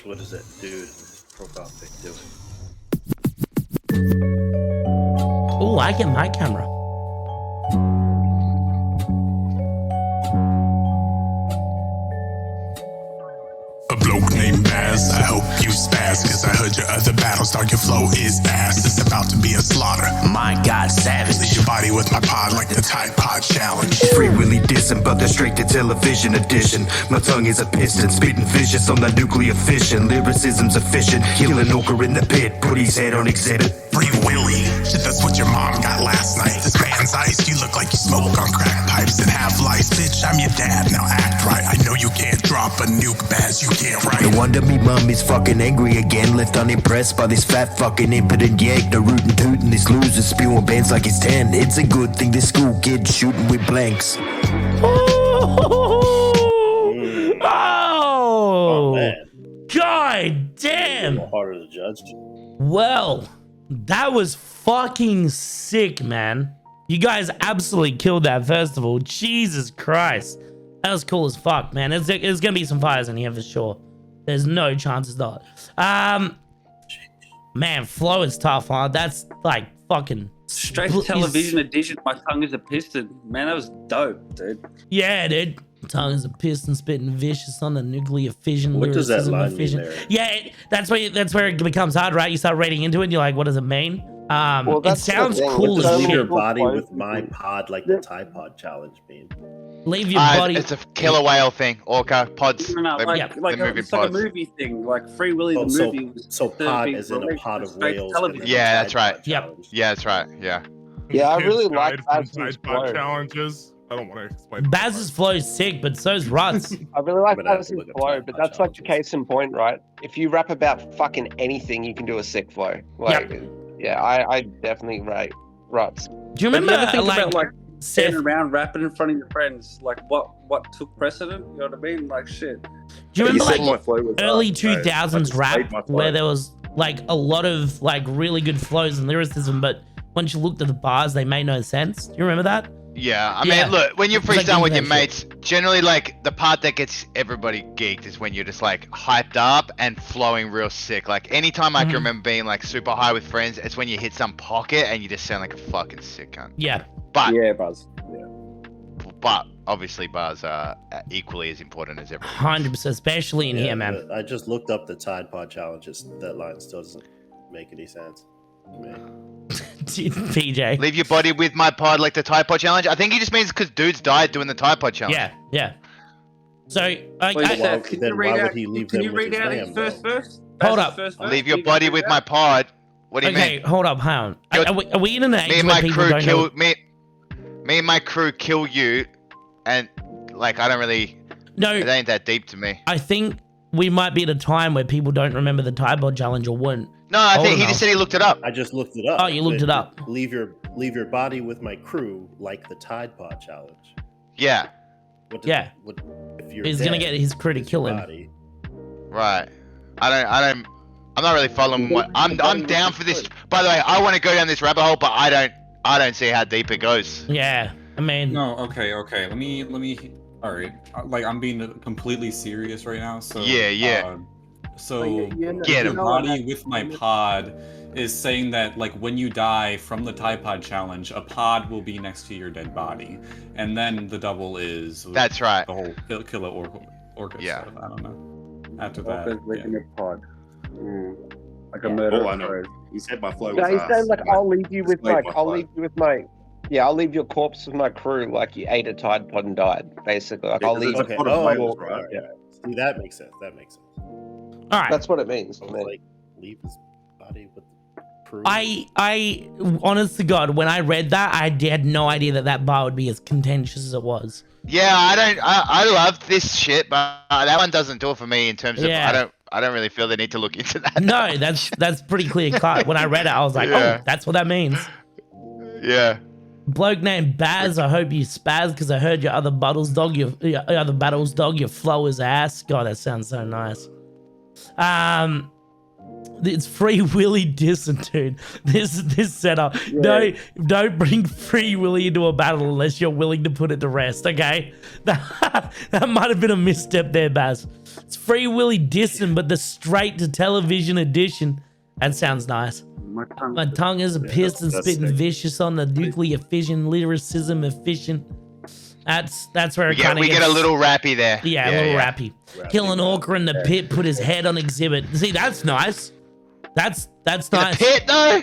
What is it, dude? Profile pic, do it. Oh, I get my camera. A bloke named BAZ, I hope you spaz, cause I heard your other battles, dog, your flow is ass. It's about to be a slaughter. My God, savage. Leave your body with my pod like the Tide Pod Challenge. Free Willy dissing, but they're straight to television edition. My tongue is a piston, spitting vicious on the nuclear fission. Lyricism's efficient, killing ORCA in the pit, put his head on exhibit. Free Willy, shit, that's what your mom got last night. This man's ice, you look like you smoke on crack pipes and have lice. Bitch, I'm your dad, now act right. I know you can't drop a nuke, BAZ, you can't write. No wonder me mum is fucking angry again, left unimpressed by this fat fucking impotent yank. The rootin' tootin' this loser spewing bands like he's 10. It's a good thing this school kid shooting with blanks. Oh, man. God damn. Harder to judge. Well, that was fucking sick, man. You guys absolutely killed that festival. Jesus Christ. That was cool as fuck, man. There's gonna be some fires in here for sure. There's no chances not. Man, flow is tough, huh? That's like fucking Straight to television edition. My tongue is a piston. Man, that was dope, dude. Yeah, dude. Tongue is a piston, spitting vicious on the nuclear fission. What does that lyricism line of fission. mean there? Yeah, that's where it becomes hard, right? You start reading into it, and you're like, what does it mean? It sounds cool What as does leave shit. your body with my pod like the Tide Pod Challenge mean? Leave your body. It's a killer whale thing. ORCA pods. No, They're like moving it's like a pods. movie thing. Like Free Willy the So movie. Was pod being as in a released pod on of straight to whales. television. and then Yeah, the that's Tide right. Pod Yep. Challenge. Yeah, that's right. Yeah. Yeah, I Kids really died like from Baz's Tide Pod flow. challenges. I don't want to explain. Baz's flow is sick, but so's Ruts. I really like I'm gonna have to Baz's look at flow, Tide but Pod that's like the challenges. case in point, right? If you rap about fucking anything, you can do a sick flow. Like, yeah, I definitely rate Ruts. Do you But you remember, ever think about like Seth? standing around rapping in front of your friends? Like what took precedent? You know what I mean? Like shit. Do you remember said like my flow was early hard, so I 2000s just rap played my flow. where there was like a lot of like really good flows and lyricism, but once you looked at the bars, they made no sense. Do you remember that? Yeah, I Yeah. mean, look, when you're It's like freestyling with your doing that mates, generally, like, the part that gets everybody geeked is when you're just, like, hyped up and flowing real sick. Like, anytime I can remember being, like, super high with friends, it's when you hit some pocket and you just sound like a fucking sick cunt. Yeah. But, Yeah, Buzz. but obviously, bars are equally as important as everyone. 100%, especially in Yeah, here, man. but I just looked up the Tide Pod challenges. That line still doesn't make any sense to me. PJ. Leave your body with my pod like the Tide Pod Challenge. I think he just means because dudes died doing the Tide Pod Challenge. Yeah, yeah. So, Wait, Seth, Seth, can then you why read would out? he leave Can them you with read his out lamb, his first though? verse? Hold Baz's up. first verse? Leave your Can you body read with it my out? pod. What do you Okay, mean? hold up, hang on. Are we in an age Me and where my people crew don't know? kill me and my crew kill you, and like I don't really. No, It ain't that deep to me. I think we might be at a time where people don't remember the Tide Pod challenge or wouldn't. No, I think Hold he on. just said he looked it up. I just looked it up. Oh, you looked it up. Leave your body with my crew like the Tide Pod Challenge. Yeah, What does, Yeah. What, if you're He's gonna dead, get his crew to is kill your him. body- right. I'm not really following what I'm down for this. By the way, I want to go down this rabbit hole, but I don't see how deep it goes. Yeah, I mean, No, okay. Let me. All right, like I'm being completely serious right now. So Yeah. So Get the him. body with my pod is saying that like when you die from the Tide Pod challenge, a pod will be next to your dead body, and then the double is That's right. the whole killer orca Yeah. stuff. I don't know. After that, Orca's living yeah. a pod. Like a murder. All I know, he said my flow was No, he's ass. saying like I'll leave you with Displayed like my I'll flow. leave you with my I'll leave your corpse with my crew like you ate a Tide Pod and died, basically. Like Yeah, I'll 'cause leave it's it. a Okay. pot of Oh, whales, right. right? Yeah. See, that makes sense. That makes sense. all right. That's what it means to me. Like leave his body with the crew. I, honest to God, when I read that, I had no idea that bar would be as contentious as it was. Yeah, I love this shit, but that one doesn't do it for me in terms of Yeah. I don't really feel the need to look into that. No, that's pretty clear cut. When I read it, I was like, Yeah. oh, that's what that means. Yeah. Bloke named BAZ, I hope you spaz because I heard your other battles dog, your other battles dog, your flow is ass. God, that sounds so nice. It's Free Willy dissing, dude. This setup. Yeah. Don't bring Free Willy into a battle unless you're willing to put it to rest, okay? That might have been a misstep there, Baz. It's Free Willy dissing, but the straight to television edition. That sounds nice. My tongue is a piston that's spitting sick. vicious on the nuclear fission, lyricism efficient. That's where it kind of We get a little rappy there. yeah, a little rappy. Killing Orca in the pit, put his head on exhibit. See, that's nice. That's In nice. the pit though?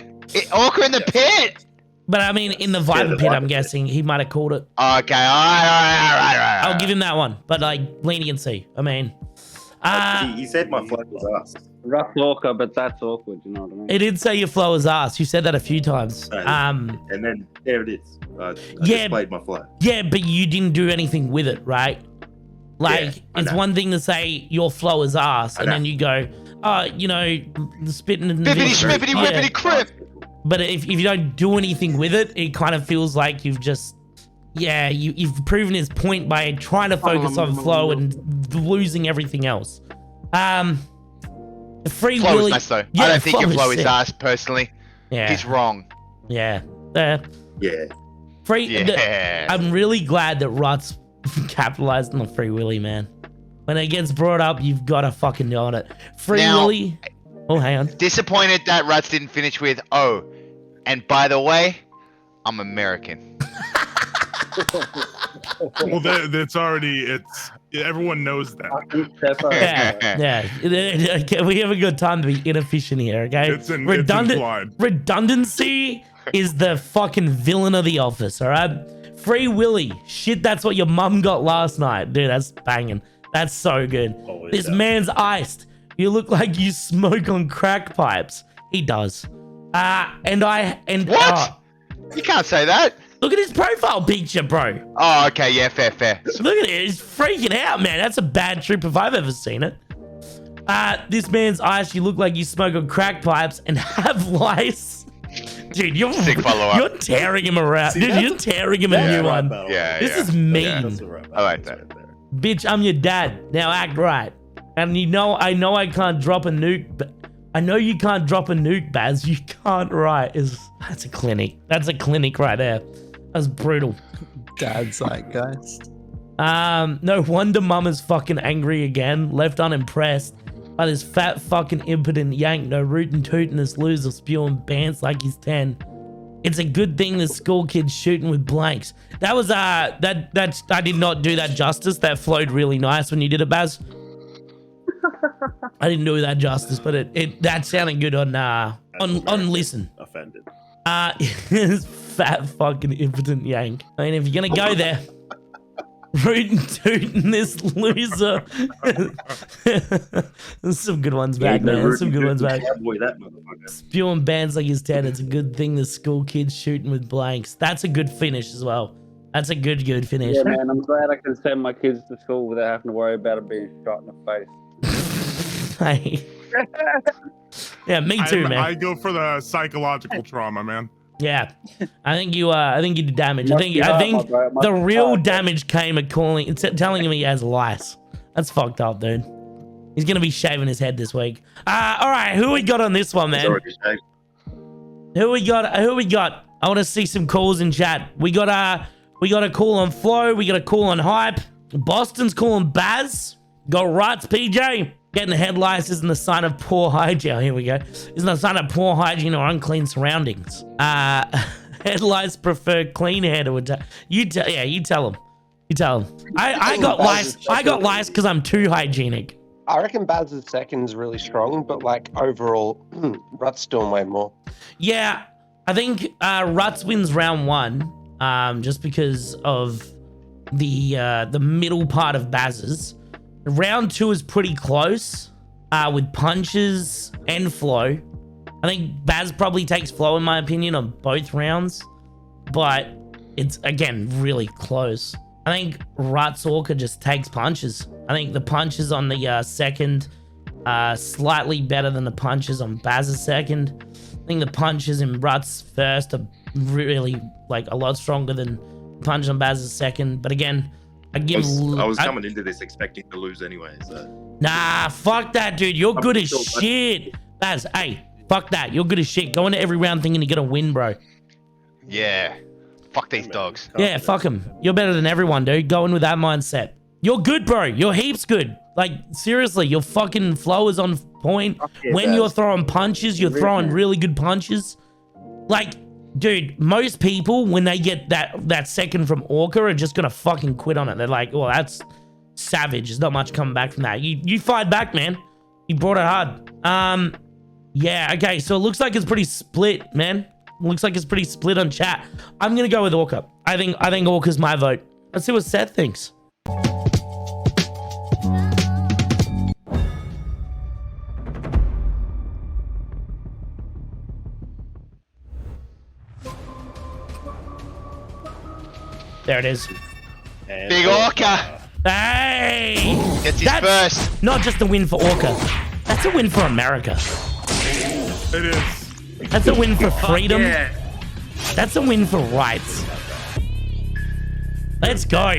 Orca in the pit? But I mean, in the Viper pit, I'm guessing he might have called it. Okay, all right. I'll give him that one. But like leniency. I mean, He said my flag was asked. Rough orca, but that's awkward. You know what I mean? it did say your flow is ass. You said that a few times. And then there it is. I Yeah. displayed my flag. Yeah, but you didn't do anything with it, right? Like, Yeah, I it's know. one thing to say your flow is ass, and know. then you go, you know, the spitting and Bippity the shrippity whippity crip. But if you don't do anything with it, it kind of feels like you've just, yeah, you've proven his point by trying to focus on flow and losing everything else. Free Flow Willy. is nice though. Yeah, I don't think your flow is sick. ass personally. Yeah, He's wrong. yeah. Yeah. Free. Yeah. I'm really glad that RUTS capitalized on the Free Willy, man. When it gets brought up, you've got to fucking know it. Free Now- Willy. Oh, hang on. Disappointed that Ruts didn't finish with, oh, and by the way, I'm American. Well, that's already everyone knows that. Yeah. Okay, we haven't got time to be inefficient here, okay? It's implied. Redundancy is the fucking villain of the office, all right? Free Willy. Shit, that's what your mum got last night. Dude, that's banging. That's so good. Always This does. man's iced. You look like you smoke on crack pipes. He does. What? You can't say that. Look at his profile picture, bro. Oh, okay, yeah, fair. Look at it. He's freaking out, man. That's a bad trip if I've ever seen it. This man's eyes, you look like you smoke on crack pipes and have lice. Dude, Sick follow-up. you're tearing him around. See, Dude, that's- you're tearing him a new one. Yeah, This yeah. is mean. Yeah. That's the right I like balance that. right there. Bitch, I'm your dad. Now act right. And I know I can't drop a nuke, but I know you can't drop a nuke, Baz. You can't write. That's a clinic. That's a clinic right there. That's brutal. Dad's zeitgeist. No wonder Mum is fucking angry again, left unimpressed by this fat fucking impotent yank, no rootin' tootin' this loser spewing bants like he's 10. It's a good thing the school kid's shooting with blanks. That was that's I did not do that justice. That flowed really nice when you did it, Baz. I didn't do that justice, but it that sounded good on listen. Offended. Fat fucking impotent yank. I mean, if you're gonna go there, rootin' tootin' this loser. There's some good ones back, man. There's some good ones back. Cowboy, that motherfucker. Spewing bands like his 10. It's a good thing the school kid's shooting with blanks. That's a good finish as well. That's a good finish. Yeah, man, I'm glad I can send my kids to school without having to worry about them being shot in the face. Hey. Yeah, me too, man. I go for the psychological trauma, man. Yeah, I think you did damage. I Must think be hard, my bro. It must the be real hard, bro. damage came at telling him he has lice. That's fucked up, dude. He's gonna be shaving his head this week. All right, who we got on this one, man? Who we got? I want to see some calls in chat. We got a call on Flow. We got a call on Hype. Boston's calling Baz. Got RUTS, PJ. Getting head lice isn't a sign of poor hygiene. Oh, here we go. Isn't a sign of poor hygiene or unclean surroundings. Head lice prefer clean hair to attack. You tell him. You tell him. I got lice. I got lice because I'm too hygienic. I reckon Baz's second is really strong, but like overall, RUTS doing way more. Yeah, I think RUTS wins round 1, just because of the middle part of Baz's. Round 2 is pretty close, with punches and flow. I think Baz probably takes flow in my opinion on both rounds, but it's again really close. I think RUTS Orca just takes punches. I think the punches on the second are slightly better than the punches on Baz's second. I think the punches in RUTS first are really like a lot stronger than punches on Baz's second. But again, I was coming into this expecting to lose anyway, so. Nah, fuck that, dude. You're good as sure, but- shit. Baz, hey, fuck that. You're good as shit. Go into every round thinking you're gonna win, bro. Yeah. Fuck these dogs. Yeah, fuck them. You're better than everyone, dude. Go in with that mindset. You're good, bro. You're heaps good. Like, seriously, your fucking flow is on point. Yeah, When Baz. you're throwing punches, you're throwing really good punches. Like, dude, most people, when they get that second from ORCA, are just gonna fucking quit on it. They're like, well, that's savage. There's not much coming back from that. You fight back, man. You brought it hard. Yeah, okay, so it looks like it's pretty split, man. Looks like it's pretty split on chat. I'm gonna go with ORCA. I think ORCA's my vote. Let's see what Seth thinks. There it is. And Big ORCA. Hey! Gets his first. Not just a win for ORCA. That's a win for America. It is. That's a win for freedom. Yeah. That's a win for rights. Let's go.